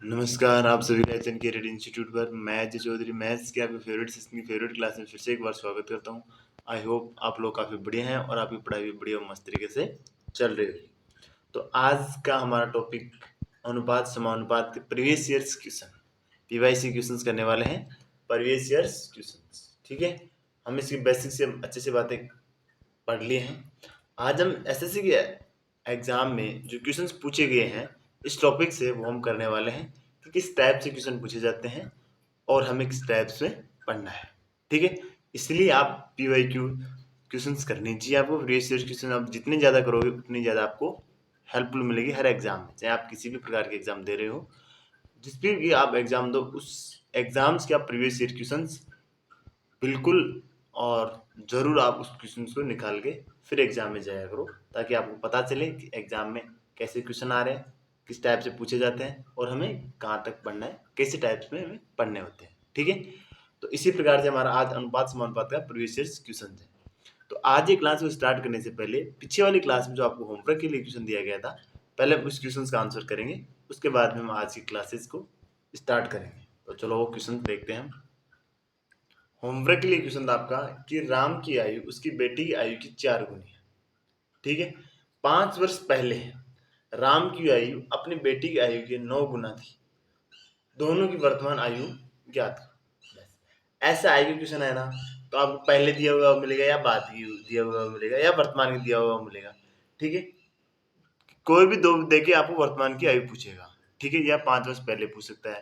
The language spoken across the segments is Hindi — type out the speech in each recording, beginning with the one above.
नमस्कार, आप सभी का एचएन कैरियर इंस्टीट्यूट पर मैं अजय चौधरी मैथ्स के आपके फेवरेट सेक्शन की फेवरेट क्लास में फिर से एक बार स्वागत करता हूं। आई होप आप लोग काफ़ी बढ़िया हैं और आपकी पढ़ाई भी बढ़िया और मस्त तरीके से चल रही होगी। तो आज का हमारा टॉपिक अनुपात समानुपात के previous years question PYC questions करने वाले हैं। प्रीवियस ईयर्स क्वेश्चंस, ठीक है। हम इसकी बेसिक से अच्छे से बातें पढ़ लिए हैं। आज हम एसएससी के एग्जाम में जो क्वेश्चंस पूछे गए हैं इस टॉपिक से वो हम करने वाले हैं कि किस टाइप से क्वेश्चन पूछे जाते हैं और हमें किस टाइप से पढ़ना है, ठीक है। इसलिए आप पीवाईक्यू क्वेश्चंस करनी चाहिए आपको। प्रीवियस ईयर क्वेश्चन आप जितने ज़्यादा करोगे उतनी ज़्यादा आपको हेल्पफुल मिलेगी हर एग्जाम में, चाहे आप किसी भी प्रकार के एग्जाम दे रहे हो। जिस भी आप एग्जाम दो उस एग्जाम्स के आप प्रीवियस ईयर क्वेश्चंस बिल्कुल और ज़रूर आप उस क्वेश्चन को निकाल के फिर एग्जाम में जाया करो, ताकि आपको पता चले कि एग्जाम में कैसे क्वेश्चन आ रहे हैं, किस टाइप से पूछे जाते हैं और हमें कहाँ तक पढ़ना है, कैसे टाइप्स में हमें पढ़ने होते हैं, ठीक है। तो इसी प्रकार से हमारा आज अनुपात समानुपात का प्रीवियस ईयर क्वेश्चन है। तो आज ये क्लास को स्टार्ट करने से पहले पिछले वाली क्लास में जो आपको होमवर्क के लिए क्वेश्चन दिया गया था, पहले हम उस क्वेश्चन का आंसर करेंगे, उसके बाद में हम आज की क्लासेस को स्टार्ट करेंगे। तो चलो वो क्वेश्चन देखते हैं हम। होमवर्क के लिए क्वेश्चन था आपका कि राम की आयु उसकी बेटी की आयु की 4 गुनी है, ठीक है। 5 वर्ष पहले राम की आयु अपनी बेटी की आयु के 9 गुना थी। दोनों की वर्तमान आयु ज्ञात करो। ऐसा आयु क्वेश्चन है ना, तो आपको पहले दिया हुआ मिलेगा या बाद की दिया हुआ मिलेगा या वर्तमान की दिया हुआ मिलेगा, ठीक है। कोई भी दो देके आपको वर्तमान की आयु पूछेगा, ठीक है, या 5 वर्ष पहले पूछ सकता है,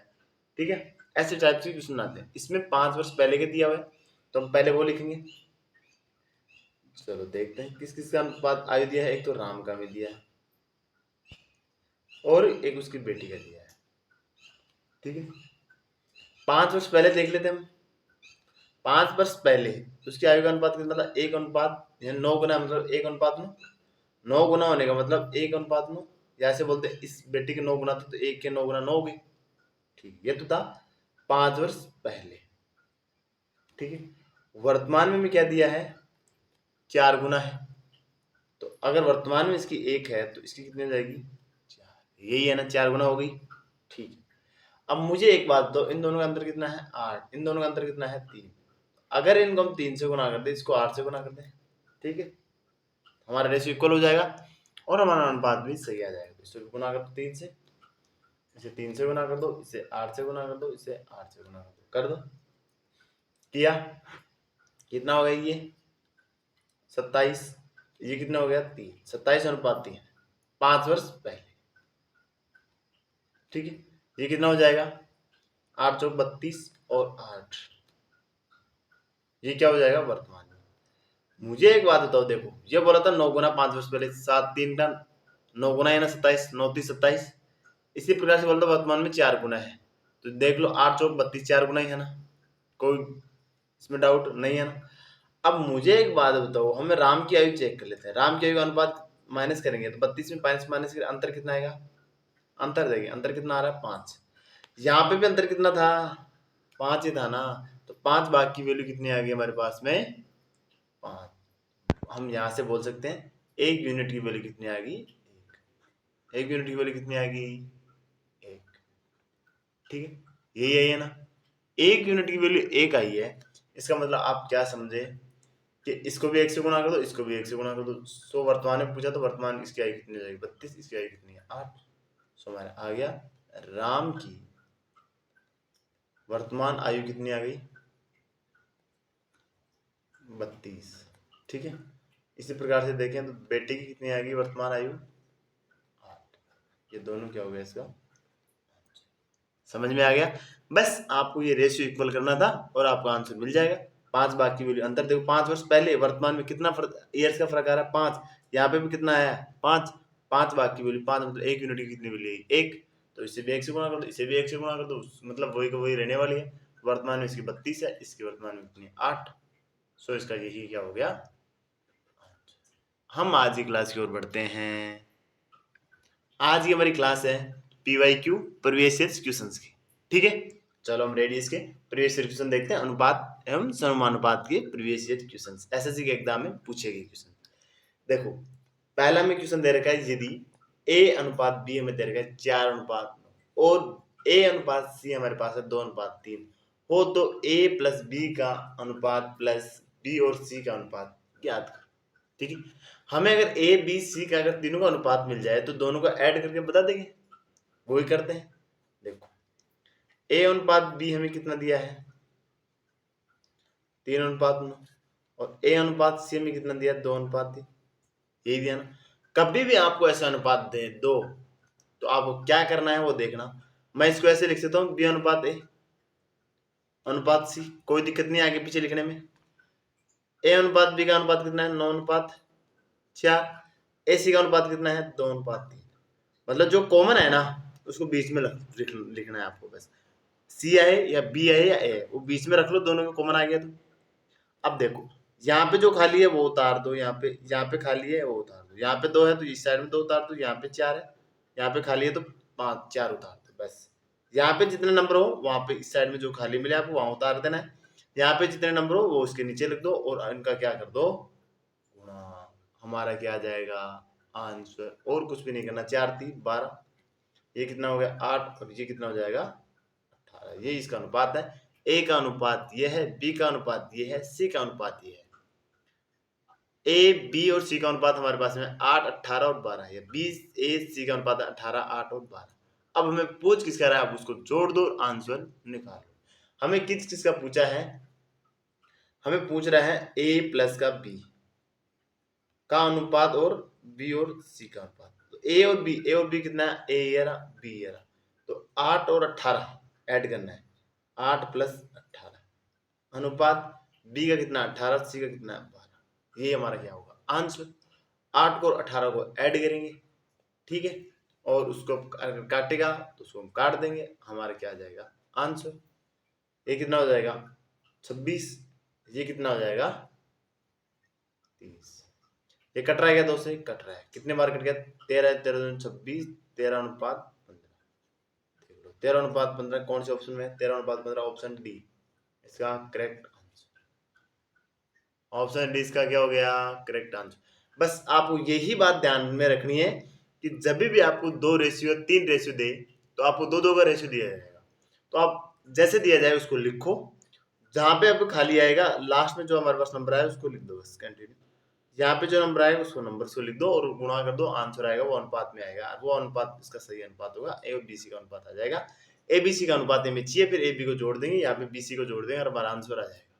ठीक है। ऐसे टाइप से क्वेश्चन आते हैं। इसमें 5 वर्ष पहले के दिया हुआ है तो हम पहले वो लिखेंगे। चलो देखते हैं किस किस का अनुपात आयु दिया है। एक तो राम का भी दिया है और एक उसकी बेटी का दिया है, ठीक है। 5 वर्ष पहले देख लेते हैं हम। 5 वर्ष पहले उसकी आयु का अनुपात कितना था? 1 अनुपात 9 गुना, मतलब 1 अनुपात 9। 9 गुना होने का मतलब 1 अनुपात 9, या ऐसे बोलते हैं इस बेटी के 9 गुना था तो 1 के 9 गुना 9 हो गई, ठीक। ये तो था 5 वर्ष पहले, ठीक है। वर्तमान में भी क्या दिया है? 4 गुना है। तो अगर वर्तमान में इसकी 1 है तो इसकी कितनी हो जाएगी? 4। यही है ना, 4 गुना हो गई, ठीक है। अब मुझे एक बात दो, इन दोनों का अंतर कितना है? 8। इन दोनों का अंतर कितना है? 3। अगर इनको हम 3 से गुना कर दे, इसको 8 से गुना कर दे, ठीक है, हमारा रेशियो इक्वल हो जाएगा और हमारा अनुपात भी सही आ जाएगा। इसको गुना कर दो 3 से, इसे 3 से गुना कर दो, इसे 8 से गुना कर दो, इसे 8 से गुना कर दो, किया, कितना हो गया ये? 27। ये कितना हो गया? 3। 27 अनुपात 3, 5 वर्ष पहले, ठीक है। ये कितना हो जाएगा? 8 चौक 32 और 8, ये क्या हो जाएगा? वर्तमान में। मुझे एक बात बताओ, देखो ये बोला था 9 गुना 5 वर्ष पहले, 7 3 का 9 गुना है ना 27, 9 3 27। इसी प्रकार से बोलता वर्तमान में 4 गुना है, तो देख लो 8 चौक 32, 4 गुना ही है ना, कोई इसमें डाउट नहीं है ना। अब मुझे एक बात बताओ, हमें राम की आयु चेक कर लेते हैं। राम की आयु का अनुपात माइनस करेंगे तो 32 में माइनस माइनस के अंतर कितना आएगा? अंतर देखिए, अंतर कितना आ रहा है? 5। यहाँ पे भी अंतर कितना था? 5 ही था ना, तो 5 भाग की वैल्यू कितनी आ गई हमारे पास में? 5। हम यहाँ से बोल सकते हैं 1 यूनिट की वैल्यू कितनी आ गई? 1 यूनिट की वैल्यू कितनी आ गई? 1, ठीक है। यही है ना, 1 यूनिट की वैल्यू 1 आई है। इसका मतलब आप क्या समझे कि इसको भी 1 से गुणा कर दो, इसको भी 1 से गुणा कर दो। सो वर्तमान में पूछा तो वर्तमान इसकी आयु कितनी हो जाएगी? 32। इसकी आयु कितनी है? 8। सो हमारा आ गया राम की वर्तमान आयु कितनी आ गई? 32, ठीक है। इसी प्रकार से देखें तो बेटे की कितनी आ गई वर्तमान आयु? 8। ये दोनों क्या हो गया इसका? समझ में आ गया? बस आपको ये रेशियो इक्वल करना था और आपका आंसर मिल जाएगा। 5 भाग की वैल्यू अंतर देखो, 5 वर्ष पहले वर्तमान में कितना ईयर्स का फर्क आ रहा है? 5। यहाँ पे भी कितना आया? 5। 5 भाग की वैल्यू 5, मतलब 1 यूनिट की कितनी वैल्यू है? 1। तो इसे भी 1 से गुणा कर दो, इसे भी 1 से गुणा कर दो, मतलब वही का वही रहने वाली है। वर्तमान में इसकी 32 है, इसकी वर्तमान में कितनी है? 8। सो इसका यही क्या हो गया? हम आज की क्लास की ओर बढ़ते हैं। आज की हमारी क्लास है पीवाईक्यू प्रीवियस ईयर क्वेश्चंस की, ठीक है। चलो हम रेडी इसके प्रीवियस ईयर क्वेश्चन देखते हैं। अनुपात एवं समानुपात के प्रीवियस ईयर क्वेश्चंस एसएससी के एग्जाम में पूछे गए क्वेश्चन। देखो पहला में क्वेश्चन दे रखा है, यदि ए अनुपात बी हमें दे रखा है 4 अनुपात और ए अनुपात सी हमारे पास है 2:3 हो तो ए प्लस बी का अनुपात प्लस बी और सी का अनुपात ज्ञात करो। ठीक है, हमें अगर ए बी सी का अगर तीनों का अनुपात मिल जाए तो दोनों को ऐड करके बता देंगे, वही करते हैं। देखो ए अनुपात बी हमें कितना दिया है 3:9 और ए अनुपात सी हमें कितना दिया 2:3, यही दिया ना। कभी भी आपको ऐसा अनुपात दे दो तो आपको क्या करना है वो देखना। मैं इसको ऐसे लिख सकता हूँ बी अनुपात ए अनुपात सी, कोई दिक्कत नहीं आगे पीछे लिखने में। ए अनुपात बी का अनुपात कितना है 9:4, ए सी का अनुपात कितना है 2:3। मतलब जो कॉमन है ना उसको बीच में लिखना है आपको, बस सी आए या बी आए या ए, वो बीच में रख लो, दोनों का कॉमन आ गया तो। अब देखो यहाँ पे जो खाली है वो उतार दो, यहाँ पे खाली है वो उतार दो, यहाँ पे 2 है तो इस साइड में 2 उतार दो, यहाँ पे 4 है, यहाँ पे खाली है तो 5 4 उतार दो। बस यहाँ पे जितने नंबर हो वहां पे इस साइड में जो खाली मिले आपको वहां उतार देना है, यहाँ पे जितने नंबर हो वो उसके नीचे लिख दो और इनका क्या कर दो गुणा। हमारा क्या आ जाएगा आंसर, और कुछ भी नहीं करना। 4 3 12, ये कितना हो गया 8 और ये कितना हो जाएगा 18। ये इसका अनुपात है। ए का अनुपात ये है, बी का अनुपात ये है, सी का अनुपात ये है। ए बी और सी का अनुपात हमारे पास में 8 18 और 12 है। बी ए सी का अनुपात 18 8 और 12। अब हमें पूछ किसका रहा है, आप उसको जोड़ दो और आंसर निकालो। हमें किस किस का पूछा है, हमें पूछ रहा है ए प्लस का बी का अनुपात और बी और सी का अनुपात। तो ए और बी कितना है, ए ये रहा बी ये रहा, तो 8 और 18 ऐड करना है, 8 प्लस 18 अनुपात बी का कितना 18 सी का कितना 12। ये हमारा क्या होगा आंसर। 8 को और 18 को ऐड करेंगे, ठीक है, और उसको अगर काटेगा तो उसको हम काट देंगे, हमारा क्या आ जाएगा आंसर। ये कितना हो जाएगा 26, ये कितना हो जाएगा 30। ये कट रहा है क्या, 2 से कट रहा है, कितने बार कट गया 13 13 26 13:15। देख लो 13:15 कौन से ऑप्शन में है, 13:15 ऑप्शन डी इसका करेक्ट आंसर। ऑप्शन डी इसका क्या हो गया करेक्ट आंसर। बस आपको यही बात ध्यान में रखनी है कि जब भी आपको 2 रेशियो 3 रेशियो दे तो आपको 2 2 का रेशियो दिया जाएगा, तो आप जैसे दिया जाए उसको लिखो, जहां पे आपको खाली आएगा लास्ट में जो हमारे पास नंबर आया उसको लिख दो, बस कंटिन्यू। यहाँ पे जो नंबर आएगा उसको नंबर से लिख दो और गुणा कर दो, आंसर आएगा वो अनुपात में आएगा, वो अनुपात इसका सही अनुपात होगा, ए और बी सी का अनुपात आ जाएगा। ए बी सी का अनुपात में चाहिए, फिर ए बी को जोड़ देंगे, यहाँ पे बी सी को जोड़ देंगे और हमारा आंसर आ जाएगा।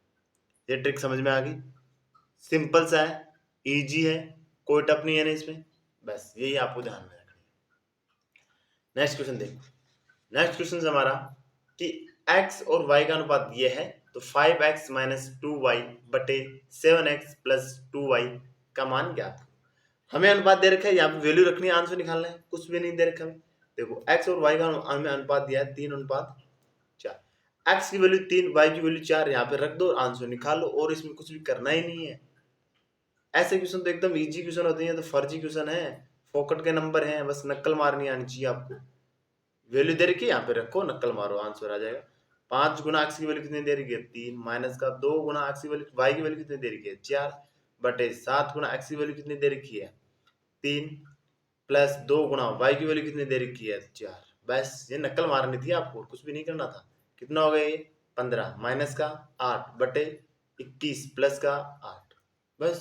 ये ट्रिक समझ में आ गई, सिंपल सा है, इजी है, कोई टफ नहीं है ना इसमें, बस यही आपको ध्यान में रखना है। नेक्स्ट क्वेश्चन देखो, नेक्स्ट क्वेश्चन हमारा कि x और y का अनुपात ये है तो 5x माइनस 2y बटे 7x प्लस 2y का मान ज्ञात करो। हमें अनुपात दे रखा है, यहाँ पे वैल्यू रखनी है, आंसर निकालना है, कुछ भी नहीं दे रखा है। देखो x और y का हमें अनुपात दिया है 3:4, x की वैल्यू 3 y की वैल्यू 4, यहाँ पे रख दो आंसर निकालो, और इसमें कुछ भी करना ही नहीं है। ऐसे क्वेश्चन तो एकदम इजी क्वेश्चन होते हैं, तो फर्जी क्वेश्चन है, फोकट के नंबर हैं, बस नक्कल मारनी आनी चाहिए आपको। वैल्यू दे रखी है यहाँ पे रखो, नक्कल मारो, आंसर आ जाएगा। 5 गुना x की वैल्यू कितनी दे रखी है 3, माइनस का 2 गुना x की वैल्यू y की वैल्यू कितनी दे रखी है 4 बटे 7 गुना x की वैल्यू कितनी दे रखी है 3 प्लस 2 गुना y की वैल्यू कितनी दे रखी है 4। बस ये नक्कल मारनी थी आपको, कुछ भी नहीं करना था। कितना हो गया ये 15 माइनस का 8 बटे 21 प्लस का 8, बस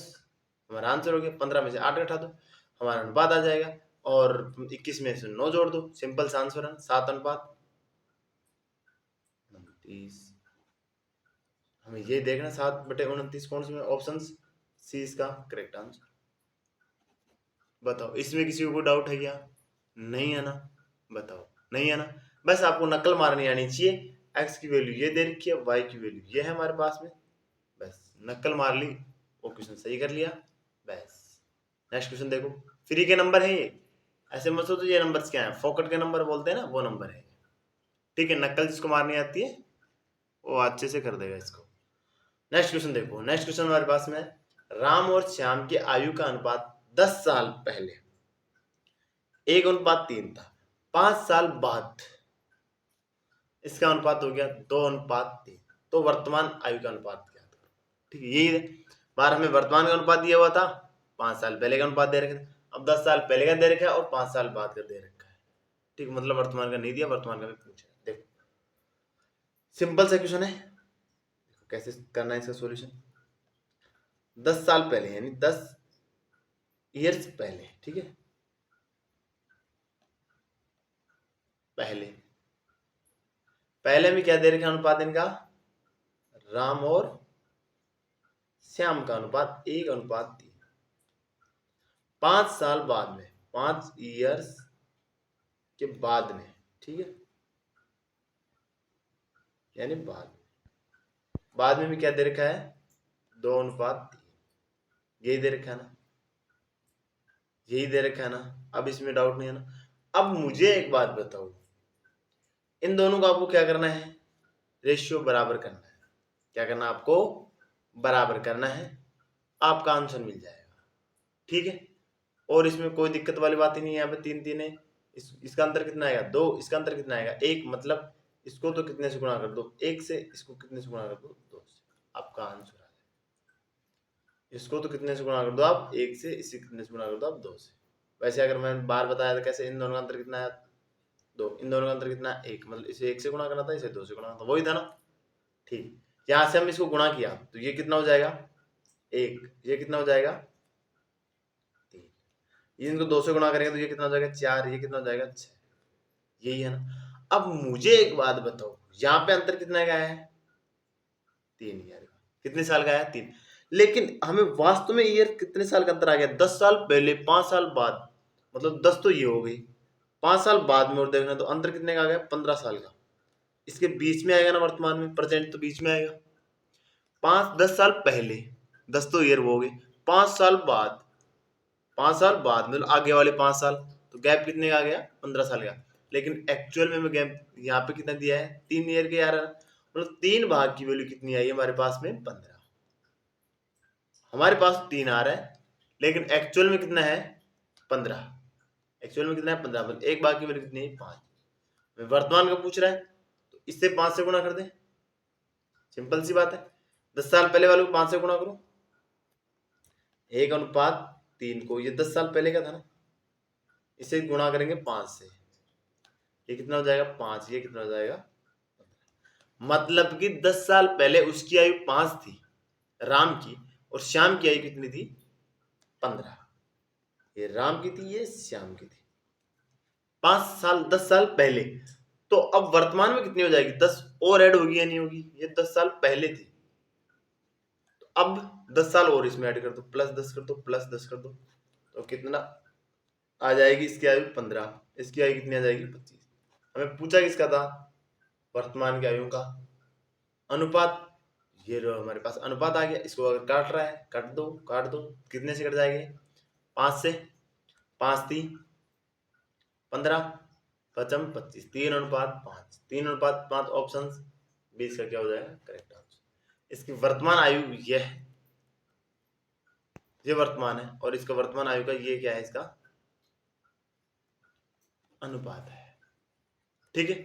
हमारा आंसर हो गया। 15 में से 8 घटा दो, हमारा अनुपात आ जाएगा, और 21 में से 9 जोड़ दो, सिंपल सा आंसर है 7:29। हमें ये देखना 7/29 कौन से ऑप्शन सी इसका करेक्ट आंसर। बताओ इसमें किसी को डाउट है क्या, नहीं है ना, बताओ नहीं है ना, बस आपको नकल मारनी आनी चाहिए। एक्स की वैल्यू ये दे रखी है, वाई की वैल्यू ये है हमारे पास में, बस नकल मार ली, वो क्वेश्चन सही कर लिया, बस। नेक्स्ट क्वेश्चन देखो, फ्री के नंबर है ये, ऐसे मत सोचो ये नंबर्स क्या है, फोकट के नंबर बोलते हैं ना, वो नंबर है, ठीक है। नकल जिसको मारनी आती है वो अच्छे से कर देगा इसको। नेक्स्ट क्वेश्चन देखो, नेक्स्ट क्वेश्चन हमारे पास में, राम और श्याम की आयु का अनुपात 10 साल पहले 1:3 था, 5 साल बाद इसका अनुपात हो गया 2:3, तो वर्तमान आयु का अनुपात क्या था, ठीक है। यही बार हमें वर्तमान का अनुपात दिया हुआ था, 5 साल पहले का अनुपात दे रखा था, अब 10 साल पहले का दे रखा है और 5 साल बाद का दे रखा है, ठीक, मतलब वर्तमान का नहीं दिया, वर्तमान का भी पूछा। सिंपल सा क्वेश्चन है, कैसे करना है इसका सॉल्यूशन। 10 साल पहले यानी 10 ईयर्स पहले, ठीक है, पहले पहले में क्या दे रखे अनुपात इनका, राम और श्याम का अनुपात 1:3। 5 साल बाद में, 5 ईयर्स के बाद में, ठीक है, यानी बाद में भी क्या दे रखा है, 2:3। यही दे रखा है ना, यही दे रखा है ना। अब इसमें डाउट नहीं है ना। अब मुझे एक बात बताओ, इन दोनों का आपको क्या करना है, रेशियो बराबर करना है। क्या करना है आपको, बराबर करना है, आपका आंसर मिल जाएगा, ठीक है। और इसमें कोई दिक्कत वाली बात ही नहीं है। यहाँ पे 3 3 है, इसका अंतर कितना आएगा, 2, इसका अंतर कितना आएगा, 1, मतलब इसको तो कितने से गुणा कर दो, 1 से, इसको कितने से गुणा कर दो, 2 से, आपका आंसर आ जाएगा। इसको तो कितने से गुणा कर दो आप, 1 से, इसे कितने से गुणा कर दो आप, 2 से। वैसे अगर मैंने बार बताया था कैसे, इन दोनों का अंतर कितना है, 2, इन दोनों का अंतर कितना है, 1, मतलब इसे 1 से गुणा करना था, इसे 2 से गुणा करना था, वही था ना, ठीक। यहाँ से हम इसको गुणा किया तो ये कितना हो जाएगा, 1, ये कितना हो जाएगा, 3, ये इनको 2 से गुणा करेंगे तो ये कितना हो जाएगा, 4, ये कितना हो जाएगा, 6। यही है ना। अब मुझे एक बात बताओ, यहाँ पे अंतर कितना का है, 3 ईयर का। कितने साल का है, 3। लेकिन हमें वास्तव में ईयर कितने साल का अंतर आ गया, 10 साल पहले, 5 साल बाद, मतलब 10 तो ये हो गई, 5 साल बाद में और देखना तो अंतर कितने का आ गया, 15 साल का। इसके बीच में आएगा ना, वर्तमान में, प्रेजेंट तो बीच में आएगा। 10 साल पहले, 10 तो ईयर वो हो गए, 5 साल बाद, 5 साल बाद मतलब आगे वाले 5 साल, तो गैप कितने का आ गया, 15 साल का। लेकिन एक्चुअल में गैप यहाँ पे कितना दिया है, 3 ईयर के यार, मतलब 3 भाग की वैल्यू कितनी आई है हमारे पास में, 15। हमारे पास 3 आ रहा है, लेकिन एक्चुअल में कितना है, 15। एक्चुअल में कितना है, 15, मतलब 1 भाग की वैल्यू कितनी है, 5। वर्तमान का पूछ रहा है तो इससे 5 से गुणा कर दे, सिंपल सी बात है। 10 साल पहले वाले को 5 से गुणा करो, 1:3 को, ये 10 साल पहले का था ना, इसे गुणा करेंगे 5 से, ये कितना हो जाएगा, 5, ये कितना हो जाएगा, मतलब कि 10 साल पहले उसकी आयु 5 थी, राम की, और श्याम की आयु कितनी थी, 15। ये राम की थी, ये श्याम की थी, 5 साल, 10 साल पहले। तो अब वर्तमान में कितनी हो जाएगी, 10 और ऐड होगी या नहीं होगी, ये 10 साल पहले थी, तो अब 10 साल और इसमें ऐड कर दो, +10 कर दो, +10 कर दो, तो कितना आ जाएगी, इसकी आयु 15, इसकी आयु कितनी आ जाएगी, 25। हमें पूछा किसका था, वर्तमान की आयु का अनुपात। ये जो हमारे पास अनुपात आ गया, इसको अगर काट रहा है, काट दो, काट दो, कितने से कट जाएंगे, 5 से, 5 3 15, 5 25, 3:5, 3:5 ऑप्शन 20 का क्या हो जाएगा, करेक्ट आंसर। इसकी वर्तमान आयु यह है, ये वर्तमान है, और इसका वर्तमान आयु का ये क्या है, इसका अनुपात है, ठीक है,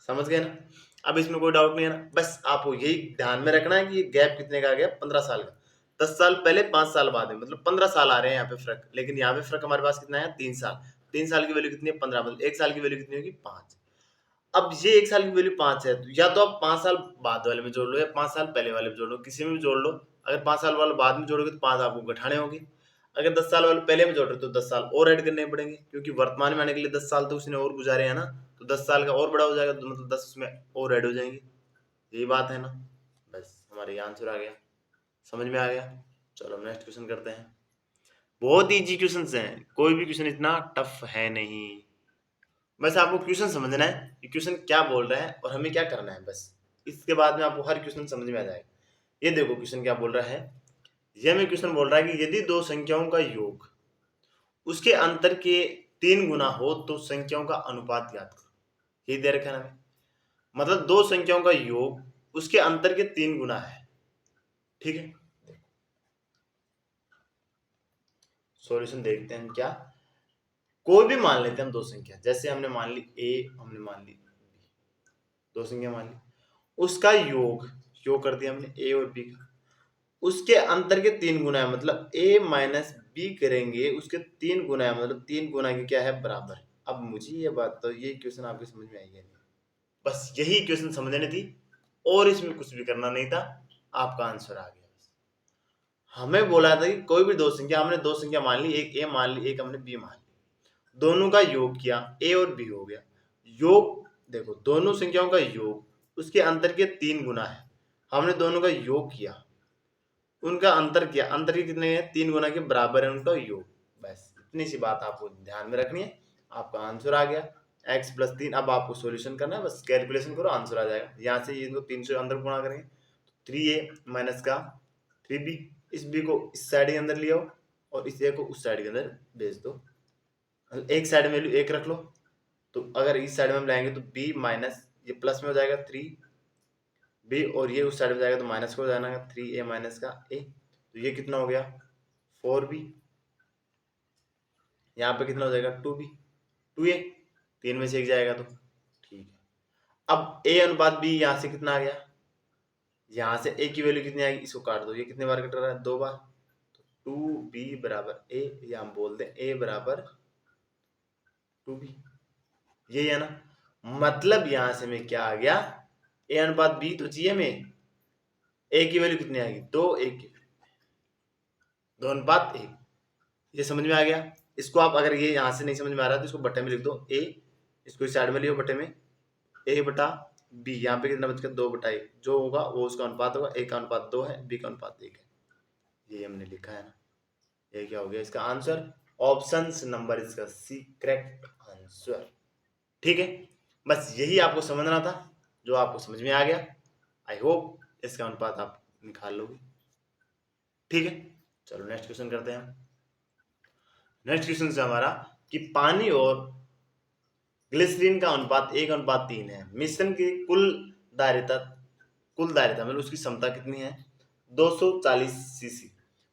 समझ गए ना। अब इसमें कोई डाउट नहीं है ना, बस आपको यही ध्यान में रखना है कि ये गैप कितने का आ गया, 15 साल का। 10 साल पहले, 5 साल बाद में, मतलब 15 साल आ रहे हैं यहाँ पे फर्क, लेकिन यहाँ पे फर्क हमारे पास कितना है, 3 साल। 3 साल की वैल्यू कितनी है, 15, मतलब 1 साल की वैल्यू कितनी होगी, 5। अब ये 1 साल की वैल्यू 5 है, तो या तो आप 5 साल बाद वाले में जोड़ लो, या 5 साल पहले वाले में जोड़ लो, किसी में भी जोड़ लो। अगर 5 साल वाले बाद में जोड़ोगे तो 5 आपको घटाने होंगे। अगर 10 साल वाले पहले में जोड़ रहे हो तो 10 साल और ऐड करने पड़ेंगे, क्योंकि वर्तमान में आने के लिए 10 साल तो उसने और गुजारे हैं ना, तो 10 साल का और बड़ा हो जाएगा, तो मतलब 10 उसमें और ऐड हो जाएंगे। यही बात है ना, बस हमारे आंसर आ गया, समझ में आ गया। चलो नेक्स्ट क्वेश्चन करते हैं। बहुत इजी क्वेश्चन हैं, कोई भी क्वेश्चन इतना टफ है नहीं, बस आपको क्वेश्चन समझना है कि क्वेश्चन क्या बोल रहा है और हमें क्या करना है, बस इसके बाद में आपको हर क्वेश्चन समझ में आ जाएगा। ये देखो क्वेश्चन क्या बोल रहा है, ये हमें क्वेश्चन बोल रहा है कि यदि 2 संख्याओं का योग उसके अंतर के 3 गुना हो तो संख्याओं का अनुपात ज्ञात करो। यही दे रखा है हमें, मतलब 2 संख्याओं का योग उसके अंतर के 3 गुना है, ठीक है। सॉल्यूशन देखते हैं क्या, कोई भी मान लेते हैं हम 2 संख्या, जैसे हमने मान ली ए, हमने मान ली बी, 2 संख्या मान ली, उसका योग, योग कर दिया हमने ए और बी का, उसके अंतर के 3 गुना है, मतलब a माइनस बी करेंगे उसके 3 गुना है, मतलब 3 गुना के क्या है, बराबर। अब मुझे ये बात तो, ये क्वेश्चन आपके समझ में आई है नहीं, बस यही क्वेश्चन समझने थी, और इसमें कुछ भी करना नहीं था, आपका आंसर आ गया। हमें बोला था कि कोई भी दो संख्या, हमने दो संख्या मान ली, एक ए मान ली, एक हमने बी मान ली, दोनों का योग किया, ए और बी हो गया। योग देखो, दोनों संख्याओं का योग उसके अंतर के 3 गुना है। हमने दोनों का योग किया, उनका अंतर किया, अंतर के कितने हैं, 3 गुना के बराबर है उनका योग। बस इतनी सी बात आपको ध्यान में रखनी है, आपका आंसर आ गया x + 3। अब आपको सॉल्यूशन करना है, बस कैलकुलेशन करो, आंसर आ जाएगा। यहाँ से इनको 3 से अंदर गुणा करेंगे, 3a माइनस का 3b, इस b को इस साइड के अंदर ले आओ और इस a को उस साइड के अंदर भेज दो। एक साइड में वैल्यू 1 रख लो, तो अगर इस साइड में हम लाएंगे तो b माइनस, ये प्लस में हो जाएगा 3b, और ये उस साइड में जाएगा तो माइनस को हो जाएगा 3a माइनस का a, तो ये कितना हो गया 4b। यहाँ पे कितना हो जाएगा 2b, 2a, 3 में से 1 जाएगा तो ठीक है। अब a अनुपात b यहाँ से कितना आ गया, यहाँ से a की वैल्यू कितनी आएगी, इसको काट दो, ये कितने बार कट रहा है 2 बार, तो 2b बराबर a, या हम बोल दें a बराबर 2b, यही है ना। मतलब यहाँ से में क्या आ गया, a अनुपात b तो चाहिए में, a की वैल्यू कितनी आएगी 2, a की 2 अनुपात 1, ये समझ में आ गया। इसको आप अगर ये यहाँ से नहीं समझ में आ रहा तो इसको बट्टे में लिख दो, a, इसको इस साइड में लियो बट्टे में, a बटा b, यहाँ पे कितना बच गया 2/1, जो होगा वो उसका अनुपात होगा, a का अनुपात 2 है, b का अनुपात 1 है, ये हमने लिखा है ना। ये क्या हो गया इसका आंसर, ऑप्शन नंबर इसका सी करेक्ट आंसर। ठीक है, बस यही आपको समझना था, जो आपको समझ में आ गया। आई होप इसका अनुपात आप निकाल लोगे। ठीक है, चलो नेक्स्ट क्वेश्चन करते हैं। नेक्स्ट क्वेश्चन से हमारा कि पानी और ग्लिसरीन का अनुपात 1:3 है, मिश्रण की दारिता मतलब उसकी क्षमता कितनी है 240 सीसी,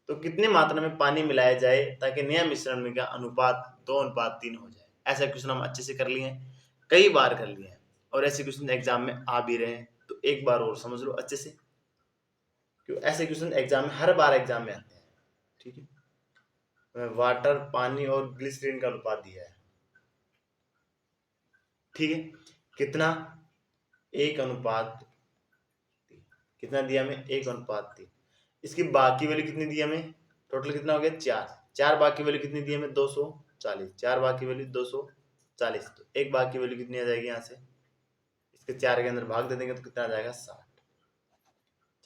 तो कितनी मात्रा में पानी मिलाया जाए ताकि नया मिश्रण में का अनुपात 2:3 हो जाए। ऐसा क्वेश्चन हम अच्छे से कर लिए हैं, कई बार कर लिए हैं, और ऐसे क्वेश्चन एग्जाम में आ भी रहे हैं, तो एक बार और समझ लो अच्छे से, क्यों ऐसे क्वेश्चन एग्जाम में हर बार एग्जाम में आते हैं। ठीक है, वाटर, पानी और ग्लिसरीन का अनुपात दिया है, ठीक है, कितना 1:3, कितना दिया हमें 1:3। इसकी बाकी वैल्यू कितनी दी हमें, टोटल कितना हो गया 4, बाकी वैल्यू कितनी दी हमें 240, 4 बाकी वैल्यू 240, तो एक बाकी वैल्यू कितनी आ जाएगी, यहाँ से इसके 4 के अंदर भाग दे देंगे तो कितना आ जाएगा 60,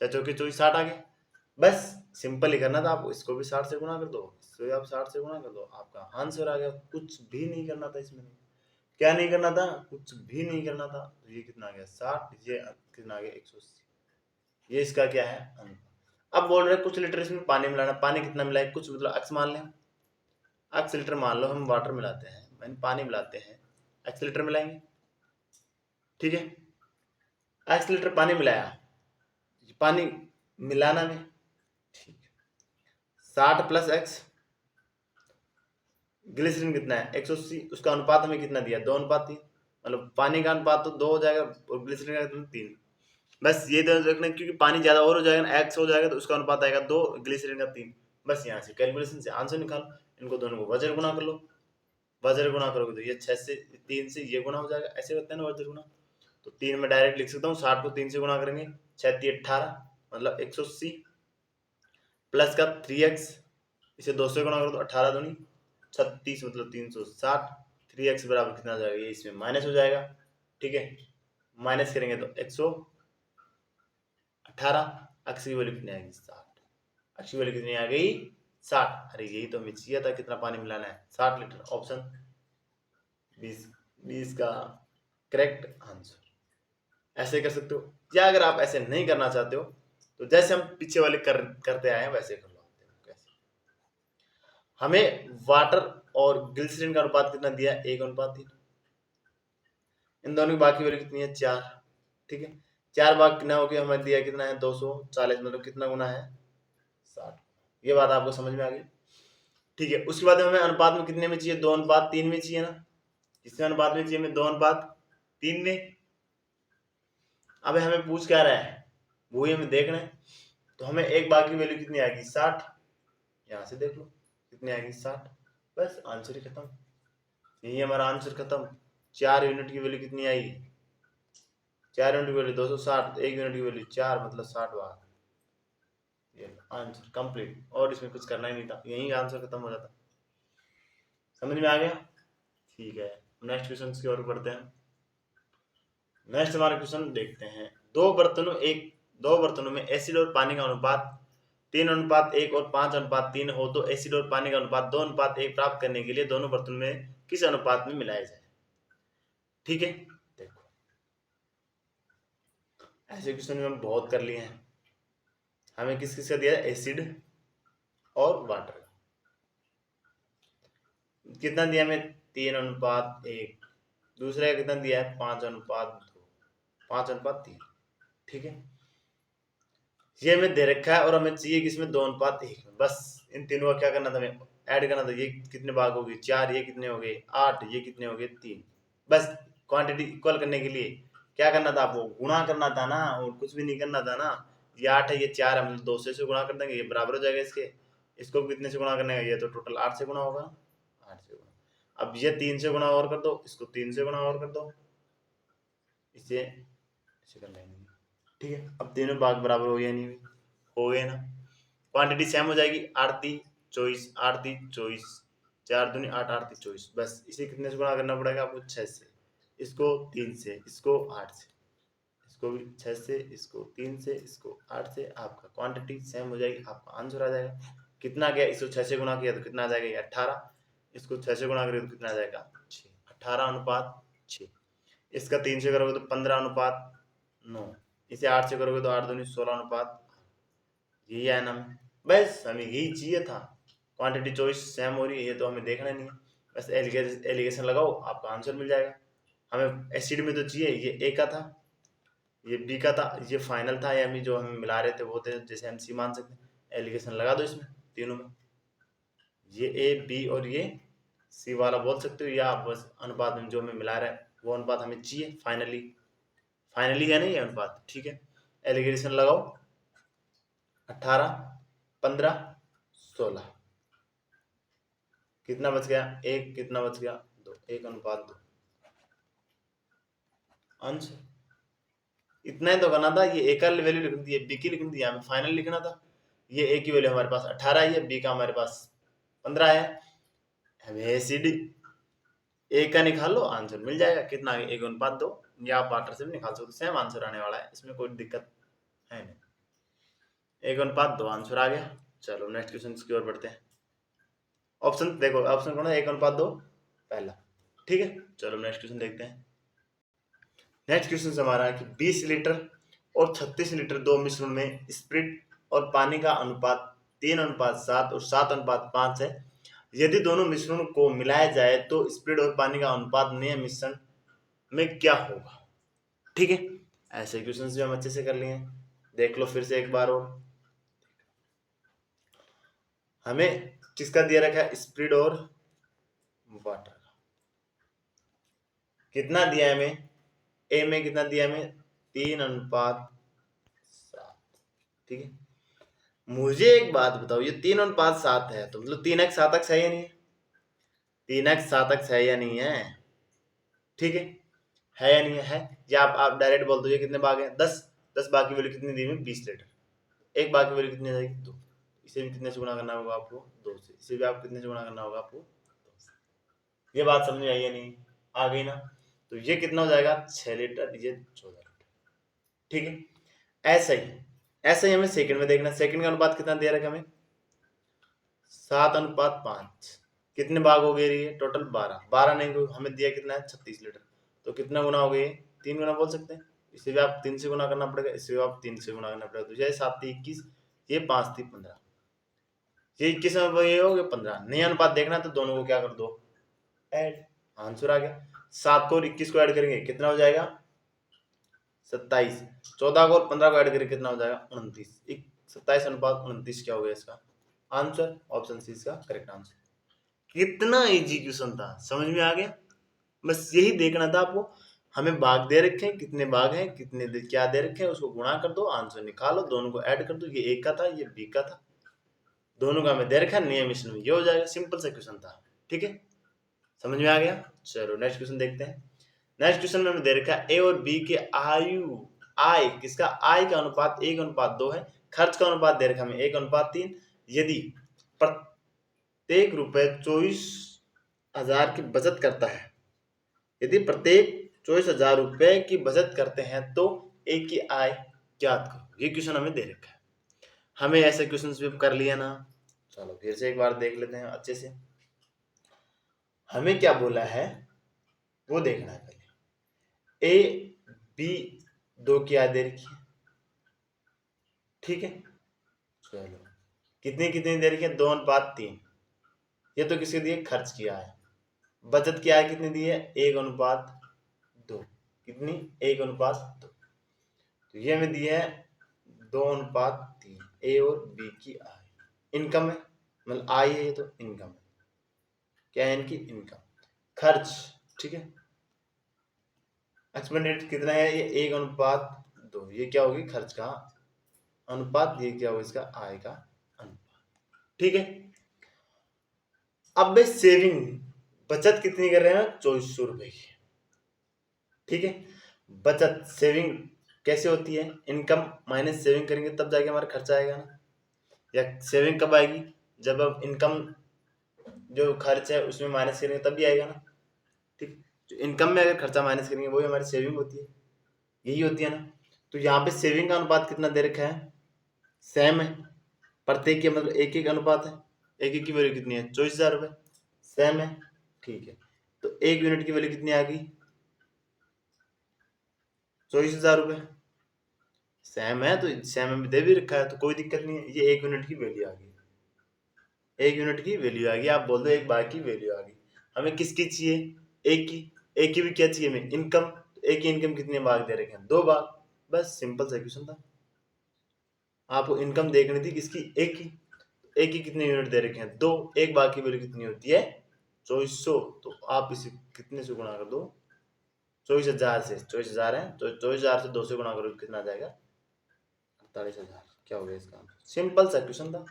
4 चौके 24, 60 आ गया। बस सिंपल ही करना था आपको, इसको भी 60 से गुणा कर दो, इसको भी आप 60 से गुणा कर दो, आपका आंसर आ गया। कुछ भी नहीं करना था इसमें, क्या नहीं करना था, कुछ भी नहीं करना था। तो ये कितना आ गया 60, ये कितना आ गया 180, ये इसका क्या है अनुपात। अब बोल रहे कुछ लीटर इसमें पानी मिलाना, पानी कितना मिलाए, कुछ मतलब x मान लें, x लीटर मान लो, हम वाटर मिलाते हैं, मैंने पानी मिलाते हैं, x लीटर मिलाएंगे। ठीक है, x लीटर पानी मिलाया, पानी मिलाना में, ठीक है, 60 + x, ग्लिसरीन कितना है 180, उसका अनुपात हमें कितना दिया 2:3, मतलब पानी का अनुपात तो 2 हो जाएगा और ग्लिसरीन का 3। बस ये ध्यान रखना, क्योंकि पानी ज्यादा और हो जाएगा ना, x हो जाएगा तो उसका अनुपात आएगा 2, ग्लिसरीन का 3। बस यहाँ से कैलकुलेशन से आंसर निकालो, इनको दोनों को वज्र गुणा कर लो, वज्र गुणा करोगे तो ये 6 से 3 से ये गुणा हो जाएगा, ऐसे होता है ना वज्र गुणा। तो 3 में डायरेक्ट लिख सकता हूँ, 60 को 3 से गुणा करेंगे, 6 × 18 मतलब 180, प्लस का 3x, इसे 2 से गुणा करो तो 18 दूनी 36 मतलब 360, 3x बराबर कितना हो जाएगा, ये इसमें माइनस हो जाएगा। ठीक है, माइनस करेंगे तो 118, x की वैल्यू कितनी आएगी 60, x की वैल्यू कितनी आ गई 60। अरे यही तो हमें चाहिए था, कितना पानी मिलाना है 60 लीटर, ऑप्शन 20 का करेक्ट आंसर। ऐसे कर सकते हो, या अगर आप ऐसे नहीं करना चाहते हो तो जैसे हम पीछे वाले करते आए हैं वैसे कर लो। कैसे, हमें वाटर और ग्लिसरीन का अनुपात कितना दिया 1:3, इन दोनों की बाकी वैल्यू कितनी है 4। ठीक है, 4 भाग कितना हो गया, हमें दिया कितना है 240, मतलब कितना गुना है 60। ये बात आपको समझ में आ गई। ठीक है, उसके बाद हमें अनुपात में कितने में चाहिए 2:3 में चाहिए ना, किसमें अनुपात में चाहिए हमें 2:3 में। अब हमें पूछ क्या रहा है वो ही हमें देखना है, तो हमें एक बार की वैल्यू कितनी आएगी 60, यहाँ से देख लो कितनी आएगी 60, बस आंसर ही खत्म, यही हमारा आंसर खत्म। 4 यूनिट की वैल्यू कितनी आई 4 यूनिट की वैल्यू 260, 1 यूनिट की वैल्यू 4 मतलब 60 बार। ये आंसर कंप्लीट, और इसमें कुछ करना ही नहीं था, यही आंसर खत्म हो जाता। समझ में आ गया? ठीक है, नेक्स्ट क्वेश्चन की ओर बढ़ते हैं। नेक्स्ट हमारा क्वेश्चन देखते हैं। दो बर्तनों में एसिड और पानी का अनुपात 3:1 और 5:3 हो तो एसिड और पानी का अनुपात 2:1 प्राप्त करने के लिए दोनों बर्तनों में किस अनुपात में मिलाया जाए? ठीक है, देखो ऐसे क्वेश्चन में हम बहुत कर लिए हैं। हमें किस किस का दिया है? एसिड और वाटर का। कितना दिया हमें? 3:1। दूसरे का कितना दिया है? 5:2, 5:3। ठीक है, ये हमें दे रखा है और हमें चाहिए किसमें? 2:1 में। बस इन तीनों का क्या करना था? हमें ऐड करना था। ये कितने भाग हो गए? 4। ये कितने हो गए? 8। ये कितने हो गए? 3। बस क्वांटिटी इक्वल करने के लिए क्या करना था आपको? गुणा करना था ना, और कुछ भी नहीं करना था ना। ये 8 है, ये 4 है, मतलब 2 से गुणा कर देंगे, ये बराबर हो जाएगा इसके। इसको कितने से गुणा करने का? ये तो टोटल 8 से गुणा होगा, 8 से गुणा। अब ये 3 से गुणा और कर दो, इसको 3 से गुणा और कर दो, इसे कर लेंगे। ठीक है, अब तीनों भाग बराबर हो गया? नहीं हो गए ना? क्वांटिटी सेम हो जाएगी। 8×3 = 24, 8×3 = 24, 4×2 = 8, 8×3 = 24। बस इसे कितने से गुणा करना पड़ेगा आपको? 6 से। इसको 3 से, इसको 8 से, इसको भी 6 से, इसको 3 से, इसको 8 से। आपका क्वांटिटी सेम हो जाएगी, आपका आंसर आ जाएगा। कितना गया? इसको 6 से गुणा किया तो कितना आ जाएगा? ये 18। इसको 6 से गुणा करें तो कितना आ जाएगा? 6। 18:6। इसका 3 से करोगे तो 15:9। इसे 8 से करोगे तो 8×2 = 16। यही है ना? बस हमें यही चाहिए था। क्वांटिटी चॉइस सेम हो रही है, ये तो हमें देखना नहीं है। बस एलिगेशन लगाओ, आपका आंसर मिल जाएगा। हमें एसिड में तो चाहिए, ये ए का था, ये बी का था, ये फाइनल था, या जो हम मिला रहे थे वो थे, जैसे हम सी मान सकते हैं। एलिगेशन लगा दो इसमें तीनों में, ये ए बी और ये सी वाला बोल सकते हो, या आप बस अनुपात में जो हमें मिला रहा है वो अनुपात हमें चाहिए। फाइनली है ना ये अनुपात? ठीक है, एलिगेशन लगाओ। 18, 15, 16। कितना बच गया? 1। कितना बच गया? 2। 1:2। आंसर इतना ही तो करना था। ये ए का वैल्यू लिख दी है, बी की लिख दी है, हमें फाइनल लिखना था। ये ए की वैल्यू हमारे पास 18 है, बी का हमारे पास 15 है। हमें एसिड ए का निकाल लो, आंसर मिल जाएगा। कितना? 1:2। या आप वाटर से भी निकाल सकते, सेम आंसर आने वाला है, इसमें कोई दिक्कत है नहीं। 1:2 आंसर आ गया। चलो नेक्स्ट क्वेश्चन की ओर बढ़ते हैं। ऑप्शन देखो, ऑप्शन कौन है? 1:2 पहला। ठीक है, चलो नेक्स्ट क्वेश्चन देखते हैं। नेक्स्ट क्वेश्चन हमारा है कि 20 लीटर और 36 लीटर दो मिश्रण में स्प्रिट और पानी का अनुपात 3:7 और 7:5 है। यदि दोनों मिश्रणों को मिलाया जाए तो स्प्रिट और पानी का अनुपात नए मिश्रण में क्या होगा? ठीक है, ऐसे क्वेश्चन भी हम अच्छे से कर लिए हैं, देख लो फिर से एक बार। और हमें किसका दिया रखा है? स्प्रिट और वाटर का। कितना दिया है हमें? ए में कितना दिया हमें? 3:7। ठीक है, मुझे एक बात बताओ, ये 3:7 है तो मतलब 3x7x है या नहीं है? 3x7x है या नहीं है? ठीक है या नहीं है? या आप डायरेक्ट बोल दो ये कितने भाग है? 10। 10 भाग की वैल्यू कितनी दी है? 20 लीटर। एक भाग की वैल्यू कितनी जाएगी? 2। इसे भी कितने से गुणा करना होगा आपको? 2 से। इसे भी आप कितने से गुणा करना होगा आपको? 2 से। ये बात समझ में आई या नहीं? आ गई ना? तो ये कितना हो जाएगा? 6 लीटर, ये 14 लीटर। ठीक है, ऐसा ही हमें सेकंड में देखना। सेकंड का अनुपात कितना दे रखा है हमें? 7:5। कितने भाग हो गए? ये टोटल 12। 12 नहीं, तो हमें दिया कितना है? 36 लीटर। तो कितना गुना हो गए? 3 गुना बोल सकते हैं। इसे भी आप 3 से गुना करना पड़ेगा, इसे भी आप 3 से गुना करना पड़ेगा। तो ये 7×3 = 21, ये 5×3 = 15, ये 21 में ये हो गया 15। नया अनुपात देखना तो दोनों को क्या कर दो? ऐड। आंसर आ गया। 7 को और 21 को ऐड करेंगे कितना हो जाएगा? 27। 14 को और 15 को ऐड करेंगे कितना हो जाएगा? 29। 27:29 क्या हो गया इसका आंसर? ऑप्शन सी इसका करेक्ट आंसर। कितना इजी क्वेश्चन था, समझ में आ गया? बस यही देखना था आपको। हमें भाग दे रखे हैं, कितने भाग हैं, कितने क्या दे रखे हैं, उसको गुणा कर दो, आंसर निकालो, दोनों को ऐड कर दो। ये ए का था, ये बी का था, दोनों का हमें दे रखा है, नियम मिश्रण में ये हो जाएगा। सिंपल सा क्वेश्चन था। ठीक है, समझ में आ गया? चलो नेक्स्ट क्वेश्चन देखते हैं। नेक्स्ट क्वेश्चन में हमें दे रखा है ए और बी के आय किसका आय का अनुपात 1:2 है, खर्च का अनुपात दे रखा है हमें 1:3। यदि प्रत्येक रुपए 24,000 की बचत करता है, यदि प्रत्येक 24,000 रुपए की बचत करते हैं तो एक की आय ज्ञात करो। ये क्वेश्चन हमें दे रखा है। हमें ऐसे क्वेश्चन भी कर लिया ना, चलो फिर से एक बार देख लेते हैं अच्छे से। हमें क्या बोला है वो देखना है पहले। ए बी दो की आय दे रखी है, ठीक है। चलो कितनी कितनी दे रखी है, 2:3। ये तो किसके दिए, खर्च किया है। बचत की आय कितनी दी है, 1:2। कितनी, 1:2। तो ये हमें दी है 2:3, ए और बी की आय। इनकम है, मतलब आय है, ये तो इनकम है। क्या है इनकी, इनकम। खर्च, ठीक है। एक्सपेंडिचर कितना है, ये 1:2। ये क्या होगी, खर्च का अनुपात। ये क्या होगा, इसका आय का अनुपात, ठीक है। अब मैं सेविंग, बचत कितनी कर रहे हैं, 2400 रुपए की, ठीक है। बचत सेविंग कैसे होती है, इनकम माइनस सेविंग करेंगे तब जाके हमारा खर्चा आएगा ना। या सेविंग कब आएगी, जब अब इनकम जो खर्च है उसमें माइनस करेंगे तब भी आएगा ना, ठीक। जो इनकम में अगर खर्चा माइनस करेंगे वही हमारी सेविंग होती है, यही होती है ना। तो यहाँ पे सेविंग का अनुपात कितना दे रखा है, सेम है। प्रत्येक के मतलब एक एक अनुपात है, एक एक की वैल्यू कितनी है, 24,000 रुपए, सेम है, ठीक है। तो एक यूनिट की वैल्यू कितनी आ गई, 24,000 रुपए, सेम है। तो सेम में दे भी रखा है तो कोई दिक्कत नहीं है। ये एक यूनिट की वैल्यू आ गई, एक यूनिट की वैल्यू आ गई। आप बोल दो एक बार की वैल्यू आ गई। हमें किसकी चाहिए, एक की। एक की भी क्या चाहिए हमें, इनकम। एक की इनकम कितने भाग दे रखे हैं, 2 भाग। बस सिंपल सा क्वेश्चन था। आपको इनकम देखनी थी किसकी, एक की। एक की कितने यूनिट दे रखे हैं, 2। एक भाग की वैल्यू कितनी होती है, 2400। तो आप इसे कितने से गुणा कर दो, 24,000 से। 24,000 है तो 24,000 से 2 से गुणा करो, कितना आ जाएगा, 48,000। क्या हो गया इसका आंसर, सिंपल सा क्वेश्चन था।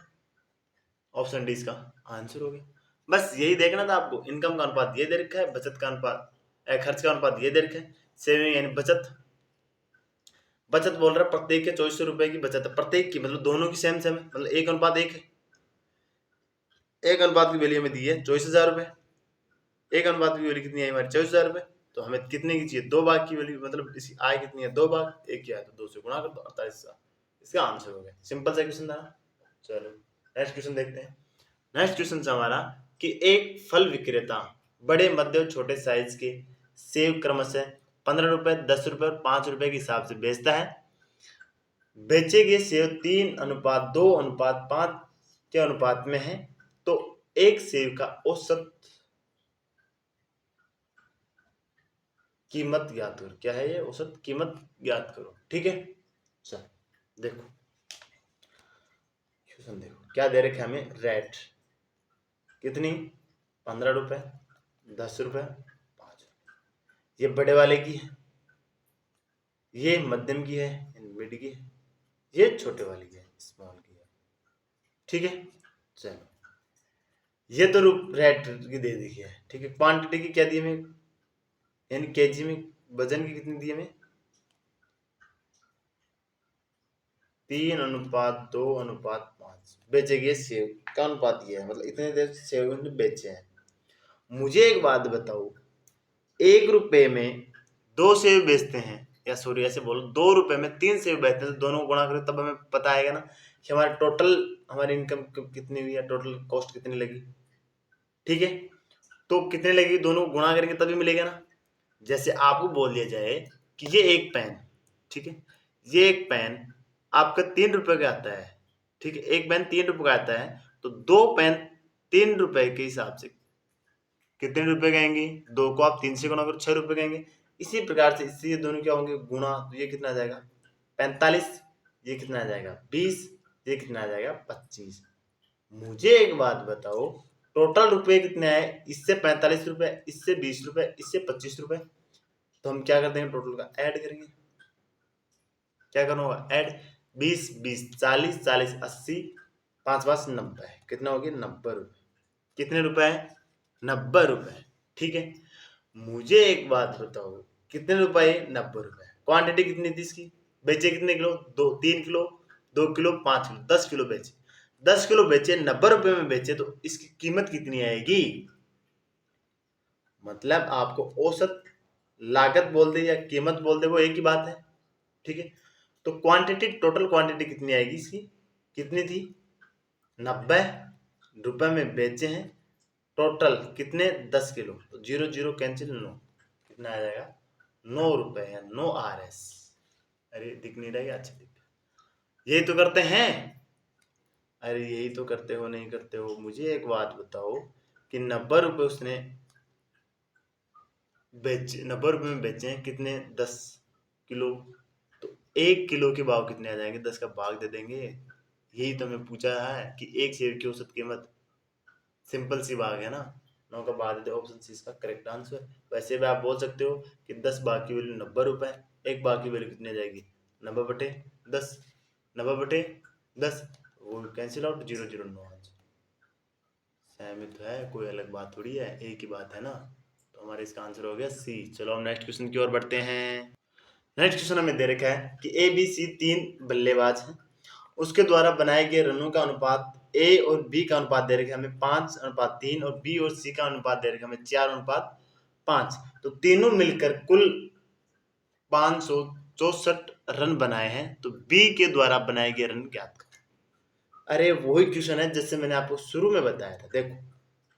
ऑप्शन डी इसका आंसर हो गया। बस यही देखना था आपको। इनकम का अनुपात ये दे रखा है, बचत का अनुपात, खर्च का अनुपात ये दे रखा है। सेविंग यानी बचत। बचत बोल रहा है प्रत्येक के 2400 रुपए की बचत है, प्रत्येक की मतलब दोनों की सेम सेम है, मतलब 1:1 है। 1:1 की वैल्यू हमें दी है 24,000 रुपए। 1:1 की वैल्यू कितनी है हमारी, 24,000 रुपए। तो हमें कितने की चाहिए, 2 भाग की वैल्यू, मतलब इसकी आय कितनी है, 2 भाग। एक क्या है तो 2 से गुणा कर दो, 48,000। इसका आंसर हो गया। सिंपल सा क्वेश्चन था। चलो नेक्स्ट क्वेश्चन देखते हैं। नेक्स्ट क्वेश्चन हमारा कि एक फल विक्रेता बड़े, मध्य और छोटे साइज के सेब क्रमशः 15 रुपए, 10 रुपए और 5 रुपए के हिसाब से बेचता है। बेचे गए सेब 3:2:5 के अनुपात में है। तो एक सेब का औसत कीमत ज्ञात करो। क्या है ये, औसत कीमत ज्ञात करो, ठीक है। चल देखो क्वेश्चन, देखो क्या दे रखे हमें, रेट कितनी, 15 रुपए, 10 रुपए, 5 रुपए। ये बड़े वाले की है, ये मध्यम की है, मिड की है, ये छोटे वाली की है, स्मॉल की है, ठीक है। चलो ये तो रेट की दे दी है, ठीक है। क्वांटिटी की क्या दी हमें, यानी केजी में वजन की कितनी दी हमें, 3:2:5। बेचे गए सेब का अनुपात ये है, मतलब इतने देर सेब बेचे हैं। मुझे एक बात बताओ, 1 रुपए में 2 सेब बेचते हैं, या सॉरी ऐसे बोलो, 2 रुपए में 3 सेब बेचते हैं, तो दोनों को गुणा करें तब हमें पता आएगा ना कि हमारा टोटल, हमारी इनकम कितनी हुई है, टोटल कॉस्ट कितनी लगी, ठीक है। तो कितने लगेगी, दोनों को गुणा करेंगे तभी मिलेगा ना। जैसे आपको बोल दिया जाए कि ये एक पेन, ठीक है, ये एक पेन आपका 3 रुपए का आता है, ठीक है। एक पेन 3 रुपए का आता है, तो 2 पेन 3 रुपए के हिसाब से कितने रुपए कहेंगे, 2 को आप 3 से गुणा करो, 6 रुपए कहेंगे। इसी प्रकार से इससे ये दोनों क्या होंगे, गुणा। तो ये कितना आ जाएगा, 45। ये कितना आ जाएगा, 20। ये कितना आ जाएगा, 25। मुझे एक बात बताओ, टोटल रुपए कितने आए, इससे 45 रुपए, इससे 20 रुपए, इससे 25 रुपए। तो हम क्या कर देंगे, टोटल का ऐड करेंगे। क्या करना होगा, ऐड। 20 20 40 40 80, 5 5 90। कितना हो गया, 90 रुपए। कितने रुपए है, 90 रुपए, ठीक है। मुझे एक बात बताओ कितने रुपए? 90 रुपए। क्वांटिटी कितनी थी इसकी? बेचे कितने kilo? 3 kilo, 2 kilo, 5 kilo, 10 kilo बेचे। 10 किलो बेचे, 90 रुपए में बेचे, तो इसकी कीमत कितनी आएगी? मतलब आपको औसत लागत बोल दे या कीमत बोल दे, वो एक ही बात है। ठीक है, तो क्वांटिटी, टोटल क्वांटिटी कितनी आएगी इसकी? कितनी थी? 90 रुपए में बेचे हैं। टोटल कितने? 10 किलो। तो 0 0 कैंसिल, 9। कितना आ जाएगा? 9 रुपए या 9 RS। अरे दिख नहीं रहा है? अच्छा दिख रहा। यही तो करते हैं। अरे यही तो करते हो, नहीं करते हो? मुझे एक बात बताओ कि 90 रुपए उसने बेचे, 90 रुपए में बेचे हैं कितने? 10 किलो। तो 1 किलो के भाव कितने आ जाएंगे? 10 का भाग दे देंगे। यही तो मैं पूछा है कि एक शेयर की औसत कीमत। सिंपल सी बात है ना। 9 का भाग दे दे, ऑप्शन सी इसका करेक्ट आंसर। वैसे भी आप बोल सकते हो कि 10 भाग की वैल्यू 90 रुपए, एक भाग की वैल्यू कितनी आ जाएगी? 90/10। 90/10 वो कैंसिल आउट, 0 0 9। सहमत है, कोई अलग बात थोड़ी है, एक ही बात है ना। तो हमारा इसका आंसर हो गया सी। चलो हम नेक्स्ट क्वेश्चन की ओर बढ़ते हैं। नेक्स्ट क्वेश्चन हमें दे रखा है कि ए बी सी 3 बल्लेबाज हैं, उसके द्वारा बनाए गए रनों का अनुपात, ए और बी का अनुपात दे रखा है हमें 5:3, और बी और सी का अनुपात दे रखा है हमें 4:5। तो तीनों मिलकर कुल 564 रन बनाए हैं, तो बी के द्वारा बनाए गए रन ज्ञात करें। अरे वही क्वेश्चन है जैसे मैंने आपको शुरू में बताया था। देखो,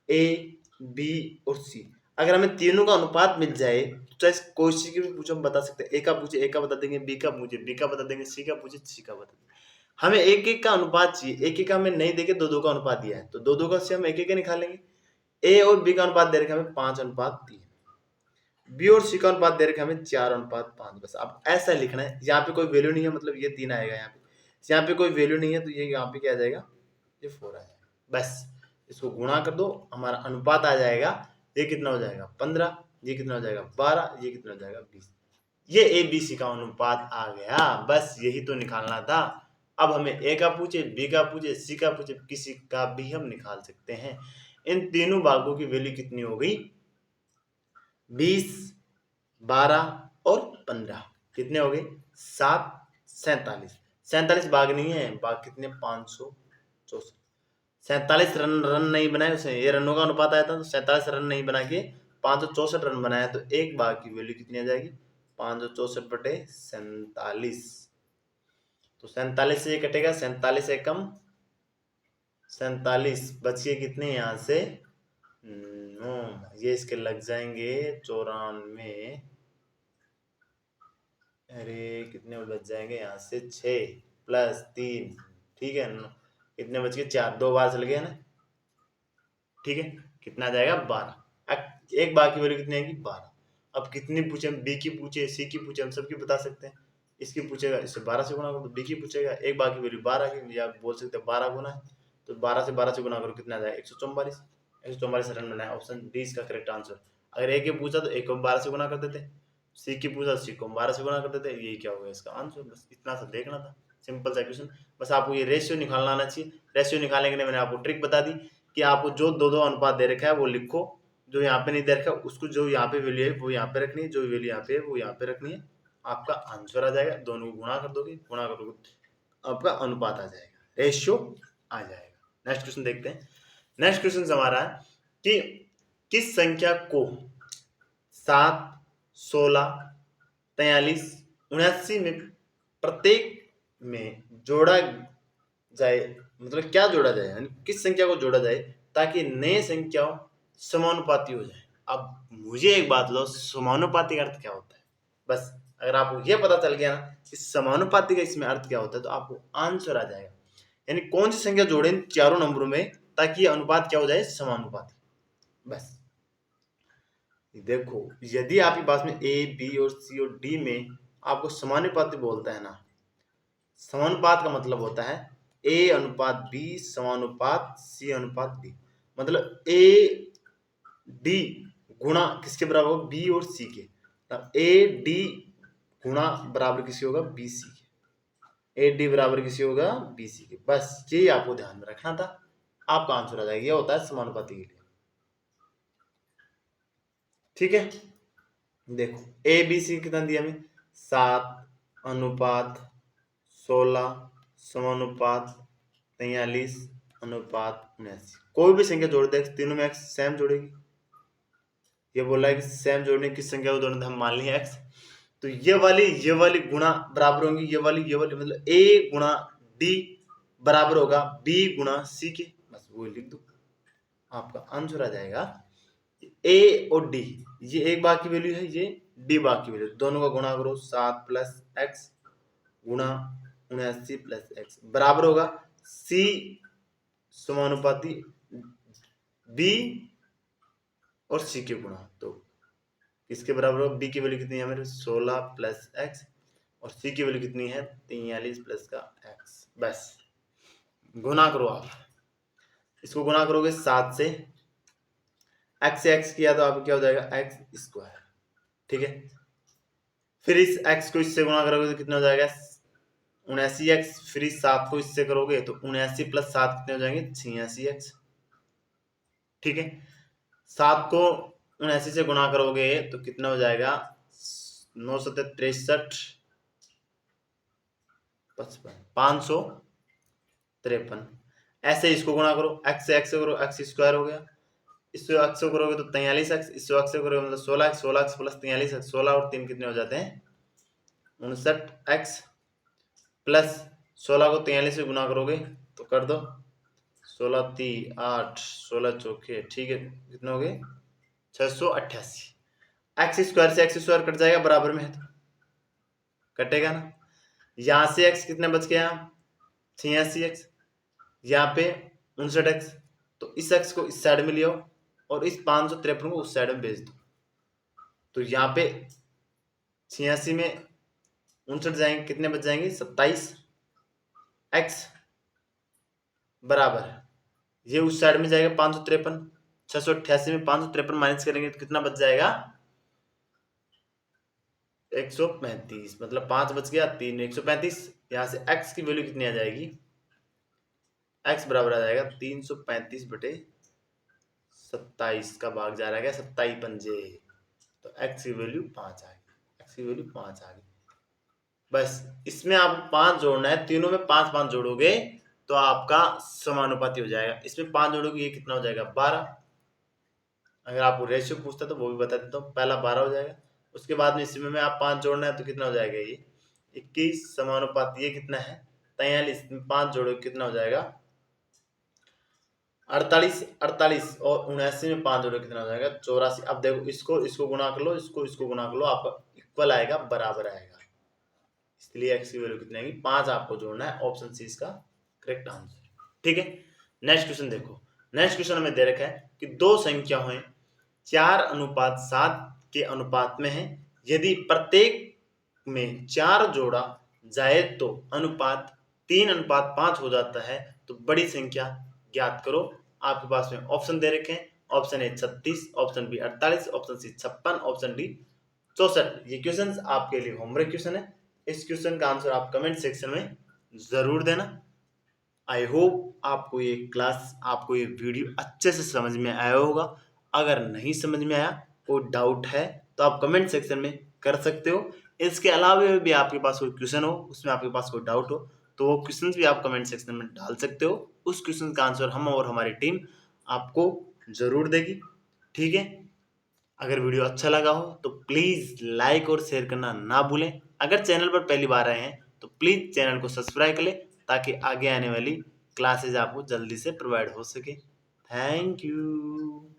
ए बी और सी, अगर हमें तीनों का अनुपात मिल जाए तो चाहे कोई सी की भी पूछो हम बता सकते हैं। ए का पूछे ए का बता देंगे, बी का पूछे बी का बता देंगे, सी का पूछे सी का बता देंगे। हमें एक एक का अनुपात चाहिए, एक एक का हमें नहीं देके दो दो का अनुपात दिया है, तो दो दो का से हम एक एक निकालेंगे। ए और बी का अनुपात दे रखा है हमें 5:3, बी और सी का अनुपात दे रखा है हमें 4:5। बस अब ऐसा लिखना है, यहाँ पे कोई वैल्यू नहीं है, मतलब ये 3 आएगा। यहाँ पे कोई वैल्यू नहीं है, तो ये यहाँ पे क्या आ जाएगा? ये 4 आ जाएगा। बस इसको गुणा कर दो, हमारा अनुपात आ जाएगा। ये कितना हो जाएगा? 15। ये कितना हो जाएगा? 12। ये कितना हो जाएगा? 20। ये ए बी सी का अनुपात आ गया। बस यही तो निकालना था। अब हमें ए का पूछे, बी का पूछे, सी का पूछे, किसी का भी हम निकाल सकते हैं। इन तीनों भागों की वैल्यू कितनी हो गई? 20, 12 और 15। कितने हो गए? 7, 47। 47 भाग नहीं है, भाग कितने? 564। 47 रन नहीं बनाए उसने, ये रनों का अनुपात आया था, तो 47 रन नहीं बना के 564 रन बनाया, तो एक भाग की वैल्यू कितनी आ जाएगी? 564/47। तो 47 से ये कटेगा, 47 एकम 47, बचिए कितने यहाँ से? 9। ये इसके लग जाएंगे 94। अरे कितने बच जाएंगे यहाँ से? 6 + 3, ठीक है। कितने बच गए? 4, 2 बार चल गए ना, ठीक है। कितना आ जाएगा? 12। एक बार की वैल्यू कितनी आएगी? 12। अब कितनी पूछे? बी की पूछे, सी की पूछे, हम सबकी बता सकते हैं। इसकी पूछेगा, इससे 12 से गुना करो, तो बी की पूछेगा, एक बार की वैल्यू 12 की, या बोल सकते हैं 12 गुना है, तो 12 से गुना करो, कितना आ जाएगा? 144। 144 रन बनाए। ऑप्शन डी इसका करेक्ट आंसर। अगर ए की पूछा तो ए को 12 से गुना कर देते, सी की पूछा सी को 12 से गुना कर देते, यही क्या हो गया इसका आंसर। बस इतना सा देखना था, सिंपल सा क्वेश्चन। बस आपको ये रेशियो निकालना आना चाहिए। रेशियो निकालने के लिए मैंने आपको ट्रिक बता दी कि आपको जो दो दो अनुपात दे रखा है वो लिखो, जो यहाँ पे नहीं दे रखा उसको, जो यहाँ पे वैल्यू है वो यहाँ पे रखनी है, जो वैल्यू यहाँ पे है वो यहाँ पे रखनी है। आपका आंसर आ जाएगा। दोनों को गुणा कर दोगे, गुणा करोगे, आपका अनुपात आ जाएगा, रेशियो आ जाएगा। नेक्स्ट क्वेश्चन देखते हैं। नेक्स्ट क्वेश्चन हमारा है कि किस संख्या को 7, 16, 43, 79 में प्रत्येक में जोड़ा जाए, मतलब क्या जोड़ा जाए, यानी किस संख्या को जोड़ा जाए ताकि नए संख्याओं समानुपाती हो जाए। अब मुझे एक बात लो, समानुपाती का अर्थ क्या होता है? बस अगर आपको यह पता चल गया ना कि समानुपाती का इसमें अर्थ क्या होता है, तो आपको आंसर आ जाएगा। यानी कौन सी संख्या जोड़े इन चारों नंबरों में ताकि अनुपात क्या हो जाए? समानुपाती। बस देखो, यदि आपके पास में ए बी और सी और डी में आपको समानुपाती बोलता है ना, समानुपात का मतलब होता है ए अनुपात बी समानुपात सी अनुपात डी। मतलब ए डी गुणा किसके बराबर होगा? बी और सी के। ए डी गुणा बराबर किसी होगा? बी सी के। ए डी बराबर किसी होगा? बी सी के। बस ये आपको ध्यान में रखना था, आपका आंसर आ जाएगा। ये होता है समानुपाती के लिए, ठीक है। देखो ए बी सी कितना दिया हमें 7:16 समानुपात 43:79। कोई भी संख्या जोड़ दे तीनों में एक्स सेम जोड़ेगी। ये बोला है कि सेम जोड़ने की संख्या को जोड़ने हम मान लिया एक्स, तो ये वाली गुणा बराबर होंगी ये वाली मतलब ए गुणा डी बराबर होगा बी गुणा सी के, बस वो लिख दो आपका आंसर आ जाएगा। ए और डी ये एक बार की वैल्यू है, ये डी बार की वैल्यू, दोनों का गुणा करो 7 + x गुणा 79 + x बराबर होगा सी समानुपाती बी और सी के गुणा। तो किसके बराबर होगा, बी की वैल्यू कितनी है मेरे 16 + x और सी की वैल्यू कितनी है 43 + का x। बस गुना करो आप, इसको गुना करोगे 7 से, x से x किया तो आप क्या हो जाएगा x², ठीक है। फिर इस x को इससे गुना करोगे तो कितना हो जाएगा 79x, फिर इस 7 को इससे करोगे तो 79 + 7 कितने हो जाएंगे 86x, ठीक है। 7 को 79 से गुना करोगे तो कितना हो जाएगा 9 × 7 = 63 55 553। ऐसे इसको गुना करो, x से x से करो x² हो गया, इससे x से करोगे तो 43x, इससे x से करोगे मतलब 16x, 16x + 43x, 16 और 3 कितने हो जाते हैं 59x प्लस 16 को 43 से गुना करोगे तो कर दो 16 3 8 16 चौके, ठीक है, कितने हो गए 688। x² से x² कट जाएगा, बराबर में है तो कटेगा ना। यहां से x कितने बच गया 86x, यहाँ पे 59x, तो इस x को इस साइड में ले आओ और इस 553 को उस साइड में भेज दो, तो यहाँ पे 86 में 59 जाएंगे, कितने बच जाएंगे 27x बराबर, ये उस साइड में जाएगा 553, 688 में 553 माइनस करेंगे तो कितना बच जाएगा 135, मतलब 5 बच गया 3 135। यहाँ से x की वैल्यू कितनी आ जाएगी, x बराबर आ जाएगा 335/27 का भाग जा रहा है 27 पंजे, तो x की वैल्यू 5 आ गई, x की वैल्यू 5 आ गई। बस इसमें आप 5 जोड़ना है, तीनों में 5 5 जोड़ोगे तो आपका समानुपाती हो जाएगा। इसमें 5 जोड़ोगे ये कितना हो जाएगा 12। अगर आपको रेशियो पूछता तो वो भी बता देता हूँ, पहला 12 हो जाएगा, उसके बाद में इसमें आप 5 जोड़ना है तो कितना हो जाएगा ये 21 समानुपाती, ये कितना है 43, 5 जोड़ोगे कितना हो जाएगा 48, 48 और 79 में 5 जोड़ो कितना हो जाएगा 84। अब देखो इसको गुणा कर लो, इसको गुणा कर लो, आपका इक्वल आएगा, बराबर आएगा, इसलिए x की वैल्यू कितनी आएगी 5 आपको जोड़ना है, ऑप्शन सी इसका करेक्ट आंसर, ठीक है। नेक्स्ट क्वेश्चन देखो, नेक्स्ट क्वेश्चन में दे रखा है कि दो संख्याएं 4:7 के अनुपात में है, यदि प्रत्येक में 4 जोड़ा जाए तो अनुपात 3:5 हो जाता है, तो बड़ी संख्या ज्ञात करो। आपके पास में ऑप्शन दे रखे हैं, option A 36, option B 48, option C 56, option D 64। ये क्वेश्चन आपके लिए होमवर्क क्वेश्चन है, इस क्वेश्चन का आंसर आप कमेंट सेक्शन में जरूर देना। आई होप आपको ये क्लास, आपको ये वीडियो अच्छे से समझ में आया होगा। अगर नहीं समझ में आया, कोई डाउट है तो आप कमेंट सेक्शन में कर सकते हो। इसके अलावा भी आपके पास कोई क्वेश्चन हो, उसमें आपके पास कोई डाउट हो, तो वो क्वेश्चन भी आप कमेंट सेक्शन में डाल सकते हो। उस क्वेश्चन का आंसर हम और हमारी टीम आपको जरूर देगी, ठीक है। अगर वीडियो अच्छा लगा हो तो प्लीज़ लाइक और शेयर करना ना भूलें। अगर चैनल पर पहली बार आए हैं तो प्लीज़ चैनल को सब्सक्राइब कर लें, ताकि आगे आने वाली क्लासेज आपको जल्दी से प्रोवाइड हो सके। Thank you.